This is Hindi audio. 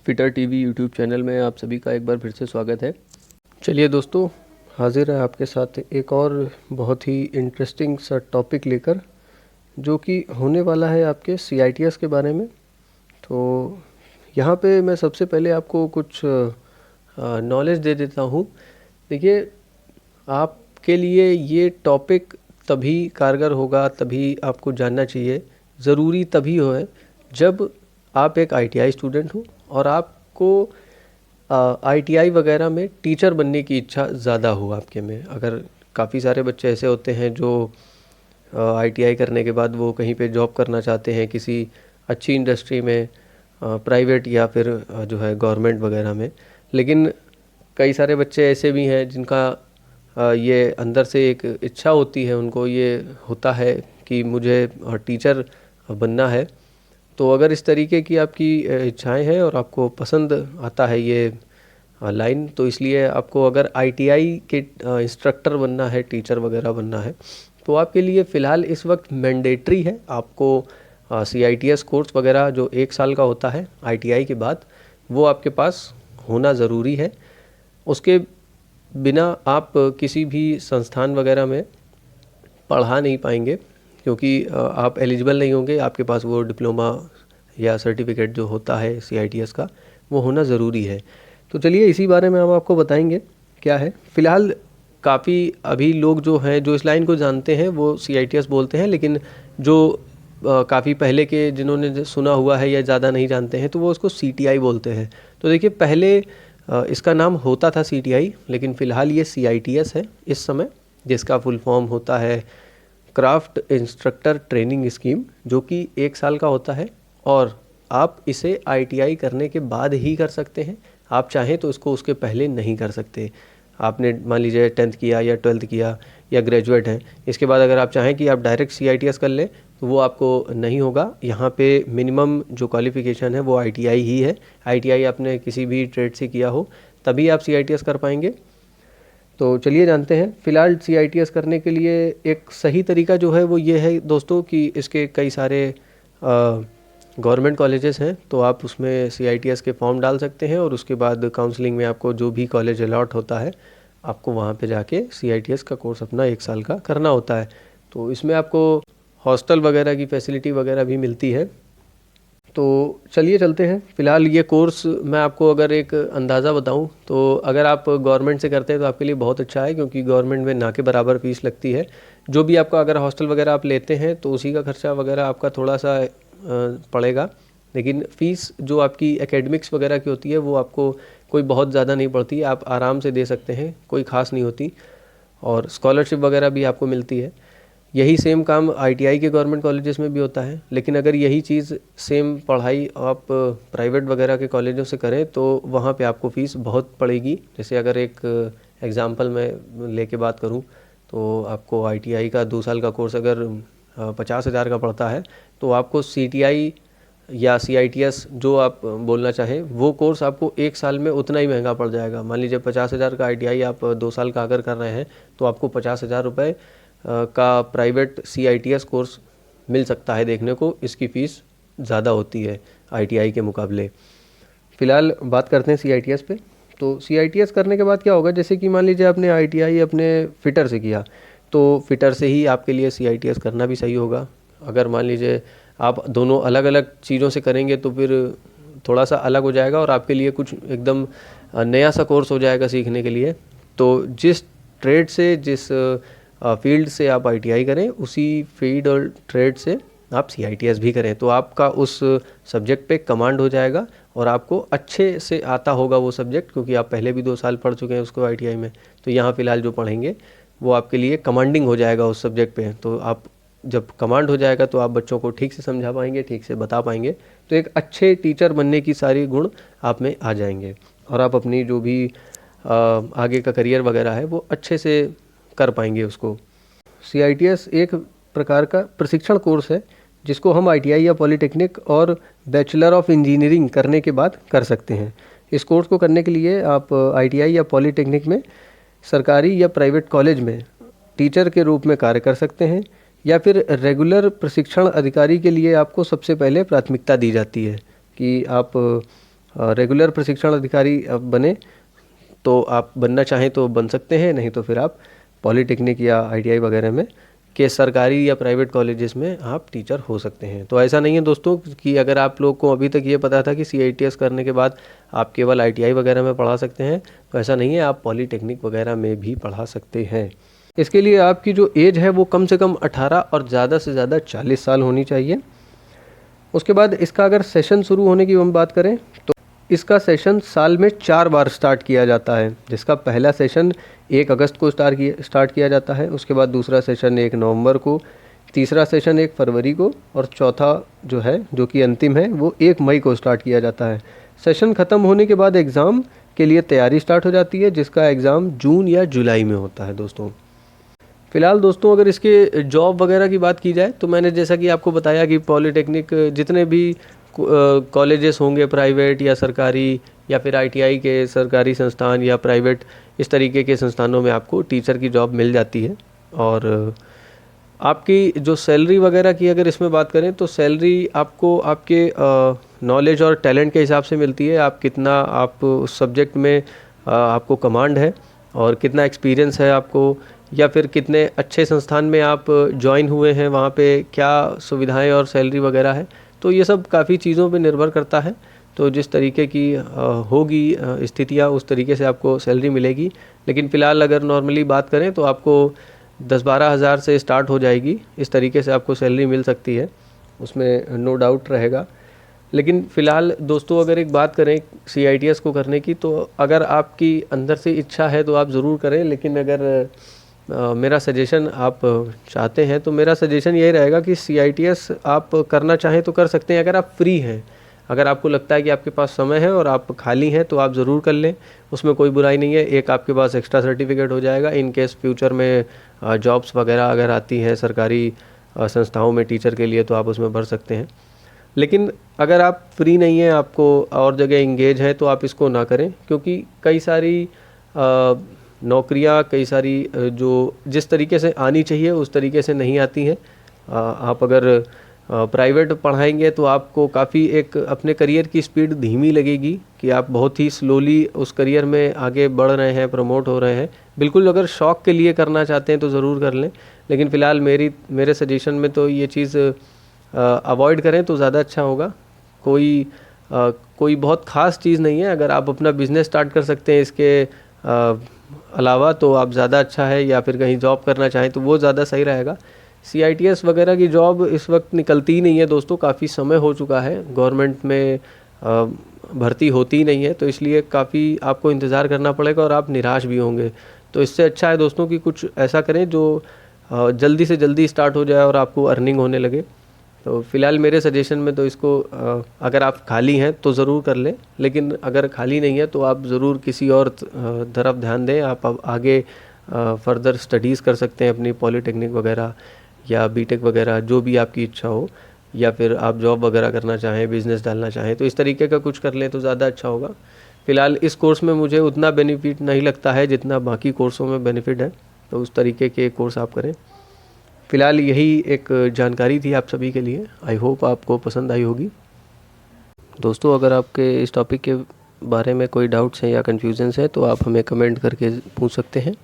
फिटर टीवी यूट्यूब चैनल में आप सभी का एक बार फिर से स्वागत है। चलिए दोस्तों, हाजिर है आपके साथ एक और बहुत ही इंटरेस्टिंग सा टॉपिक लेकर, जो कि होने वाला है आपके CITS के बारे में। तो यहाँ पे मैं सबसे पहले आपको कुछ नॉलेज दे देता हूँ। देखिए, आपके लिए ये टॉपिक तभी कारगर होगा, तभी आपको जानना चाहिए, ज़रूरी तभी है जब आप एक ITI स्टूडेंट हो और आपको ITI वगैरह में टीचर बनने की इच्छा ज़्यादा हो आपके में। अगर काफ़ी सारे बच्चे ऐसे होते हैं जो ITI करने के बाद वो कहीं पे जॉब करना चाहते हैं किसी अच्छी इंडस्ट्री में, प्राइवेट या फिर जो है गवर्नमेंट वगैरह में, लेकिन कई सारे बच्चे ऐसे भी हैं जिनका ये अंदर से एक इच्छा होती है, उनको ये होता है कि मुझे टीचर बनना है। तो अगर इस तरीके की आपकी इच्छाएं हैं और आपको पसंद आता है ये लाइन, तो इसलिए आपको अगर ITI के इंस्ट्रक्टर बनना है, टीचर वगैरह बनना है, तो आपके लिए फ़िलहाल इस वक्त मैंडेटरी है आपको CITS कोर्स वगैरह जो 1 साल का होता है ITI के बाद, वो आपके पास होना ज़रूरी है। उसके बिना आप किसी भी संस्थान वगैरह में पढ़ा नहीं पाएंगे, क्योंकि आप एलिजिबल नहीं होंगे। आपके पास वो डिप्लोमा या सर्टिफिकेट जो होता है CITS का, वो होना ज़रूरी है। तो चलिए इसी बारे में हम आपको बताएंगे क्या है। फ़िलहाल काफ़ी अभी लोग जो हैं, जो इस लाइन को जानते हैं, वो CITS बोलते हैं, लेकिन जो काफ़ी पहले के जिन्होंने सुना हुआ है या ज़्यादा नहीं जानते हैं, तो वो उसको CTI बोलते हैं। तो देखिए, पहले इसका नाम होता था CTI, लेकिन फ़िलहाल ये CITS है इस समय, जिसका फुल फॉर्म होता है क्राफ्ट इंस्ट्रक्टर ट्रेनिंग स्कीम, जो कि 1 साल का होता है और आप इसे ITI करने के बाद ही कर सकते हैं। आप चाहें तो इसको उसके पहले नहीं कर सकते। आपने मान लीजिए 10th किया या 12th किया या ग्रेजुएट हैं, इसके बाद अगर आप चाहें कि आप डायरेक्ट CITS कर लें, तो वो आपको नहीं होगा। यहाँ पे मिनिमम जो क्वालिफ़िकेशन है वो ITI ही है। ITI आपने किसी भी ट्रेड से किया हो तभी आप CITS कर पाएंगे। तो चलिए जानते हैं। फ़िलहाल CITS करने के लिए एक सही तरीका जो है वो ये है दोस्तों, कि इसके कई सारे गवर्नमेंट कॉलेजेस हैं, तो आप उसमें CITS के फॉर्म डाल सकते हैं और उसके बाद काउंसलिंग में आपको जो भी कॉलेज अलॉट होता है, आपको वहाँ पे जाके CITS का कोर्स अपना 1 साल का करना होता है। तो इसमें आपको हॉस्टल वगैरह की फैसिलिटी वगैरह भी मिलती है। तो चलिए चलते हैं। फ़िलहाल ये कोर्स मैं आपको अगर एक अंदाज़ा बताऊं, तो अगर आप गवर्नमेंट से करते हैं तो आपके लिए बहुत अच्छा है, क्योंकि गवर्नमेंट में ना के बराबर फ़ीस लगती है। जो भी आपका अगर हॉस्टल वगैरह आप लेते हैं तो उसी का खर्चा वगैरह आपका थोड़ा सा पड़ेगा, लेकिन फ़ीस जो आपकी एकेडमिक्स वगैरह की होती है वो आपको कोई बहुत ज़्यादा नहीं पड़ती, आप आराम से दे सकते हैं, कोई ख़ास नहीं होती। और स्कॉलरशिप वगैरह भी आपको मिलती है। यही सेम काम ITI के गवर्नमेंट कॉलेजेस में भी होता है, लेकिन अगर यही चीज़ सेम पढ़ाई आप प्राइवेट वगैरह के कॉलेजों से करें तो वहाँ पे आपको फ़ीस बहुत पड़ेगी। जैसे अगर एक एग्ज़ाम्पल मैं लेके बात करूँ, तो आपको ITI का 2 साल का कोर्स अगर 50,000 का पड़ता है, तो आपको CTI या CITS जो आप बोलना चाहें, वो कोर्स आपको 1 साल में उतना ही महंगा पड़ जाएगा। मान लीजिए 50,000 का ITI आप 2 साल का अगर कर रहे हैं, तो आपको 50,000 रुपये का प्राइवेट CITS कोर्स मिल सकता है देखने को। इसकी फ़ीस ज़्यादा होती है ITI के मुकाबले। फ़िलहाल बात करते हैं CITS पे। तो CITS करने के बाद क्या होगा, जैसे कि मान लीजिए आपने ITI अपने फिटर से किया, तो फिटर से ही आपके लिए CITS करना भी सही होगा। अगर मान लीजिए आप दोनों अलग अलग चीज़ों से करेंगे तो फिर थोड़ा सा अलग हो जाएगा और आपके लिए कुछ एकदम नया सा कोर्स हो जाएगा सीखने के लिए। तो जिस ट्रेड से, जिस फील्ड से आप ITI करें, उसी फील्ड और ट्रेड से आप CITS भी करें, तो आपका उस सब्जेक्ट पे कमांड हो जाएगा और आपको अच्छे से आता होगा वो सब्जेक्ट, क्योंकि आप पहले भी 2 साल पढ़ चुके हैं उसको ITI में। तो यहाँ फ़िलहाल जो पढ़ेंगे वो आपके लिए कमांडिंग हो जाएगा उस सब्जेक्ट पे। तो आप जब कमांड हो जाएगा तो आप बच्चों को ठीक से समझा पाएंगे, ठीक से बता पाएंगे, तो एक अच्छे टीचर बनने की सारी गुण आप में आ जाएंगे और आप अपनी जो भी आगे का करियर वगैरह है वो अच्छे से कर पाएंगे उसको। CITS एक प्रकार का प्रशिक्षण कोर्स है, जिसको हम ITI या पॉलीटेक्निक और बैचलर ऑफ इंजीनियरिंग करने के बाद कर सकते हैं। इस कोर्स को करने के लिए आप ITI या पॉलीटेक्निक में सरकारी या प्राइवेट कॉलेज में टीचर के रूप में कार्य कर सकते हैं, या फिर रेगुलर प्रशिक्षण अधिकारी के लिए आपको सबसे पहले प्राथमिकता दी जाती है कि आप रेगुलर प्रशिक्षण अधिकारी आप बने तो आप बनना चाहें तो बन सकते हैं, नहीं तो फिर आप पॉलीटेक्निक या आईटीआई वगैरह में के सरकारी या प्राइवेट कॉलेजेस में आप टीचर हो सकते हैं। तो ऐसा नहीं है दोस्तों कि अगर आप लोग को अभी तक ये पता था कि CITS करने के बाद आप केवल ITI वगैरह में पढ़ा सकते हैं, तो ऐसा नहीं है, आप पॉलीटेक्निक वगैरह में भी पढ़ा सकते हैं। इसके लिए आपकी जो एज है वो कम से कम 18 और ज़्यादा से ज़्यादा 40 साल होनी चाहिए। उसके बाद इसका अगर सेशन शुरू होने की हम बात करें तो इसका सेशन साल में 4 बार स्टार्ट किया जाता है, जिसका पहला सेशन 1 अगस्त को स्टार्ट किया जाता है। उसके बाद दूसरा सेशन 1 नवंबर को, तीसरा सेशन 1 फरवरी को और चौथा जो है, जो कि अंतिम है, वो 1 मई को स्टार्ट किया जाता है। सेशन ख़त्म होने के बाद एग्ज़ाम के लिए तैयारी स्टार्ट हो जाती है, जिसका एग्ज़ाम जून या जुलाई में होता है दोस्तों। फ़िलहाल दोस्तों अगर इसके जॉब वगैरह की बात की जाए तो मैंने जैसा कि आपको बताया कि पॉलीटेक्निक जितने भी कॉलेजेस होंगे प्राइवेट या सरकारी, या फिर ITI के सरकारी संस्थान या प्राइवेट, इस तरीके के संस्थानों में आपको टीचर की जॉब मिल जाती है। और आपकी जो सैलरी वगैरह की अगर इसमें बात करें तो सैलरी आपको आपके नॉलेज और टैलेंट के हिसाब से मिलती है। आप कितना आप उस सब्जेक्ट में आपको कमांड है और कितना एक्सपीरियंस है आपको, या फिर कितने अच्छे संस्थान में आप ज्वाइन हुए हैं, वहाँ पे क्या सुविधाएं और सैलरी वगैरह है, तो ये सब काफ़ी चीज़ों पे निर्भर करता है। तो जिस तरीके की होगी स्थितियाँ, उस तरीके से आपको सैलरी मिलेगी। लेकिन फ़िलहाल अगर नॉर्मली बात करें तो आपको 10-12 हज़ार से स्टार्ट हो जाएगी, इस तरीके से आपको सैलरी मिल सकती है, उसमें नो डाउट रहेगा। लेकिन फ़िलहाल दोस्तों अगर एक बात करें CITS को करने की, तो अगर आपकी अंदर से इच्छा है तो आप ज़रूर करें। लेकिन अगर मेरा सजेशन आप चाहते हैं तो मेरा सजेशन यही रहेगा कि CITS आप करना चाहें तो कर सकते हैं, अगर आप फ्री हैं। अगर आपको लगता है कि आपके पास समय है और आप खाली हैं तो आप ज़रूर कर लें, उसमें कोई बुराई नहीं है। एक आपके पास एक्स्ट्रा सर्टिफिकेट हो जाएगा इन केस फ्यूचर में जॉब्स वगैरह अगर आती हैं सरकारी संस्थाओं में टीचर के लिए, तो आप उसमें भर सकते हैं। लेकिन अगर आप फ्री नहीं हैं, आपको और जगह इंगेज है, तो आप इसको ना करें, क्योंकि कई सारी नौकरियां, कई सारी जो जिस तरीके से आनी चाहिए उस तरीके से नहीं आती हैं। आप अगर प्राइवेट पढ़ाएंगे तो आपको काफ़ी एक अपने करियर की स्पीड धीमी लगेगी कि आप बहुत ही स्लोली उस करियर में आगे बढ़ रहे हैं, प्रमोट हो रहे हैं। बिल्कुल अगर शौक़ के लिए करना चाहते हैं तो ज़रूर कर लें, लेकिन फ़िलहाल मेरे सजेशन में तो ये चीज़ अवॉइड करें तो ज़्यादा अच्छा होगा। कोई बहुत ख़ास चीज़ नहीं है, अगर आप अपना बिज़नेस स्टार्ट कर सकते हैं इसके अलावा तो आप ज़्यादा अच्छा है, या फिर कहीं जॉब करना चाहें तो वो ज़्यादा सही रहेगा। CITS वगैरह की जॉब इस वक्त निकलती ही नहीं है दोस्तों, काफ़ी समय हो चुका है, गवर्नमेंट में भर्ती होती ही नहीं है, तो इसलिए काफ़ी आपको इंतज़ार करना पड़ेगा और आप निराश भी होंगे। तो इससे अच्छा है दोस्तों कि कुछ ऐसा करें जो जल्दी से जल्दी स्टार्ट हो जाए और आपको अर्निंग होने लगे। तो फ़िलहाल मेरे सजेशन में तो इसको अगर आप खाली हैं तो ज़रूर कर लें, लेकिन अगर खाली नहीं है तो आप ज़रूर किसी और तरफ ध्यान दें। आप अब आगे फर्दर स्टडीज़ कर सकते हैं अपनी पॉलीटेक्निक वगैरह या BTech वगैरह, जो भी आपकी इच्छा हो, या फिर आप जॉब वगैरह करना चाहें, बिज़नेस डालना चाहें, तो इस तरीके का कुछ कर लें तो ज़्यादा अच्छा होगा। फ़िलहाल इस कोर्स में मुझे उतना बेनिफिट नहीं लगता है जितना बाकी कोर्सों में बेनिफिट है, तो उस तरीके के कोर्स आप करें। फ़िलहाल यही एक जानकारी थी आप सभी के लिए, आई होप आपको पसंद आई होगी। दोस्तों अगर आपके इस टॉपिक के बारे में कोई डाउट्स हैं या कन्फ्यूजन्स हैं तो आप हमें कमेंट करके पूछ सकते हैं।